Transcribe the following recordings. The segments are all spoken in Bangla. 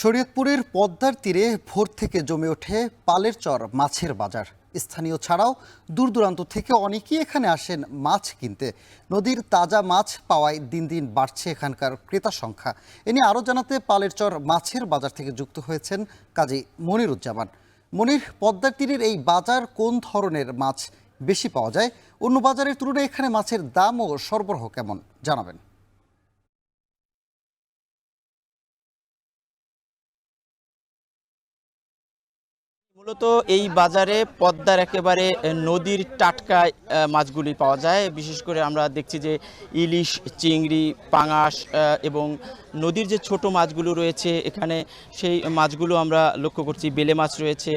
শরীয়তপুরের পদ্মার তীরে ভোর থেকে জমে ওঠে পালের চর মাছের বাজার। স্থানীয় ছাড়াও দূর দূরান্ত থেকে অনেকেই এখানে আসেন মাছ কিনতে। নদীর তাজা মাছ পাওয়ায় দিন দিন বাড়ছে এখানকার ক্রেতা সংখ্যা। এ নিয়ে আরও জানাতে পালের চর মাছের বাজার থেকে যুক্ত হয়েছেন কাজী মনিরুজ্জামান। মনির, পদ্মার তীরের এই বাজার কোন ধরনের মাছ বেশি পাওয়া যায়? অন্য বাজারের তুলনায় এখানে মাছের দাম ও সরবরাহ কেমন জানাবেন। মূলত এই বাজারে পদ্মার একেবারে নদীর টাটকা মাছগুলি পাওয়া যায়। বিশেষ করে আমরা দেখছি যে ইলিশ, চিংড়ি, পাঙাশ এবং নদীর যে ছোট মাছগুলো রয়েছে এখানে সেই মাছগুলো আমরা লক্ষ্য করছি। বেলে মাছ রয়েছে,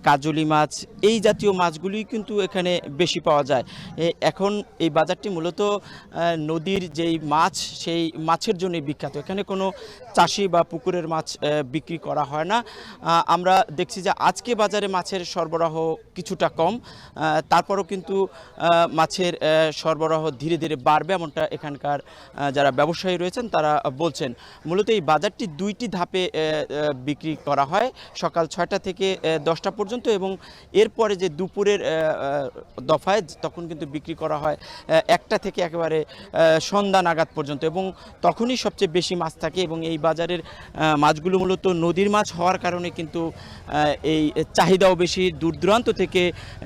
কাজলি মাছ, এই জাতীয় মাছগুলি কিন্তু এখানে বেশি পাওয়া যায়। এখন এই বাজারটি মূলত নদীর যেই মাছ সেই মাছের জন্য বিখ্যাত। এখানে কোনো চাষি বা পুকুরের মাছ বিক্রি করা হয় না। আমরা দেখছি যে আজকে বাজারে মাছের সরবরাহ কিছুটা কম, তারপরও কিন্তু মাছের সরবরাহ ধীরে ধীরে বাড়বে, এমনটা এখানকার যারা ব্যবসায়ী রয়েছেন তারা বলছেন। মূলত এই বাজারটি দুইটি ধাপে বিক্রি করা হয়, সকাল 6টা থেকে 10টা পর্যন্ত, এবং এরপরে যে দুপুরের দফায় তখন কিন্তু বিক্রি করা হয় 1টা থেকে একেবারে সন্ধ্যা নাগাদ পর্যন্ত, এবং তখনই সবচেয়ে বেশি মাছ থাকে। এবং এই বাজারের মাছগুলো মূলত নদীর মাছ হওয়ার কারণে কিন্তু এই চাহিদাও বেশি, দূর দূরান্ত থেকে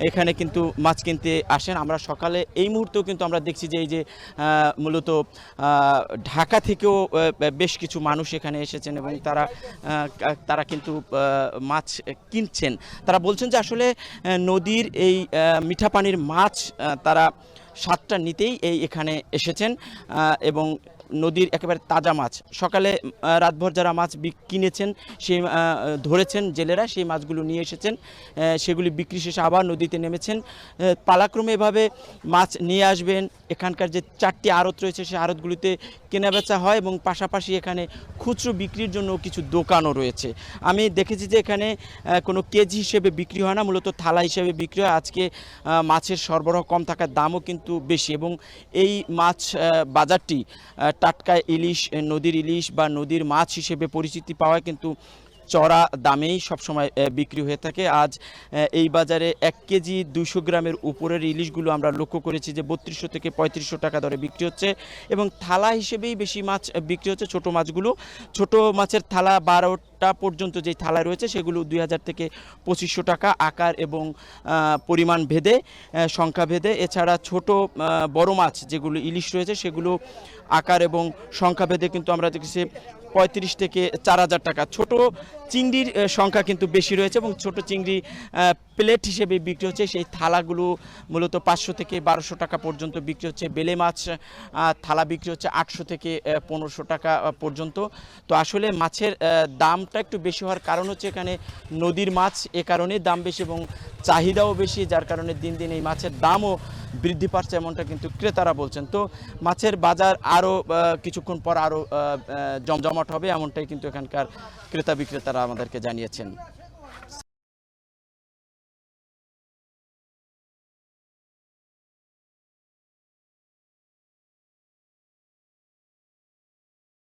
এখানে কিন্তু মাছ কিনতে আসেন। আমরা সকালে এই মুহূর্তেও কিন্তু আমরা দেখছি যে এই যে মূলত ঢাকা থেকেও বেশ কিছু মানুষ এখানে এসেছেন এবং তারা কিন্তু মাছ কিনছেন। তারা বলছেন যে আসলে নদীর এই মিঠা পানির মাছ তারা স্বাদটা নিতেই এখানে এসেছেন, এবং নদীর একেবারে তাজা মাছ সকালে রাতভর যারা মাছ কিনেছেন সেই ধরেছেন জেলেরা, সেই মাছগুলো নিয়ে এসেছেন, সেগুলি বিক্রি শেষে আবার নদীতে নেমেছেন। পালাক্রমে এভাবে মাছ নিয়ে আসবেন। এখানকার যে 4টি আড়ত রয়েছে সেই আড়তগুলিতে কেনাবেচা হয়, এবং পাশাপাশি এখানে খুচরো বিক্রির জন্য কিছু দোকানও রয়েছে। আমি দেখেছি যে এখানে কোনো কেজি হিসেবে বিক্রি হয় না, মূলত থালা হিসেবে বিক্রি হয়। আজকে মাছের সরবরাহ কম থাকার দামও কিন্তু বেশি, এবং এই মাছ বাজারটি টাটকা ইলিশ, নদীর ইলিশ বা নদীর মাছ হিসেবে পরিচিতি পাওয়ায় কিন্তু চড়া দামেই সবসময় বিক্রি হয়ে থাকে। আজ এই বাজারে 1 কেজি 200 গ্রামের উপরের ইলিশগুলো আমরা লক্ষ্য করেছি যে 3200 থেকে 3500 টাকা দরে বিক্রি হচ্ছে, এবং থালা হিসেবেই বেশি মাছ বিক্রি হচ্ছে। ছোট মাছগুলো, ছোট মাছের থালা 12টা পর্যন্ত যেই থালা রয়েছে সেগুলো 2000 থেকে 2500 টাকা, আকার এবং পরিমাণ ভেদে, সংখ্যা ভেদে। এছাড়া ছোট বড় মাছ যেগুলো ইলিশ রয়েছে সেগুলো আকার এবং সংখ্যা ভেদে কিন্তু আমরা দেখছি 35 থেকে 4000 টাকা। ছোট চিংড়ির সংখ্যা কিন্তু বেশি রয়েছে, এবং ছোট চিংড়ি প্লেট হিসেবে বিক্রি হচ্ছে। সেই থালাগুলো মূলত 500 থেকে 1200 টাকা পর্যন্ত বিক্রি হচ্ছে। বেলে মাছ থালা বিক্রি হচ্ছে 800 থেকে 1500 টাকা পর্যন্ত। তো আসলে মাছের দামটা একটু বেশি হওয়ার কারণ হচ্ছে এখানে নদীর মাছ, এ কারণেই দাম বেশি এবং চাহিদাও বেশি, যার কারণে দিন দিন এই মাছের দামও বৃদ্ধি পাচ্ছে, এমনটা কিন্তু ক্রেতারা বলছেন। তো মাছের বাজার আরও কিছুক্ষণ পর আরও জমজমাট হবে, এমনটাই কিন্তু এখানকার ক্রেতা বিক্রেতারা আমাদেরকে জানিয়েছেন।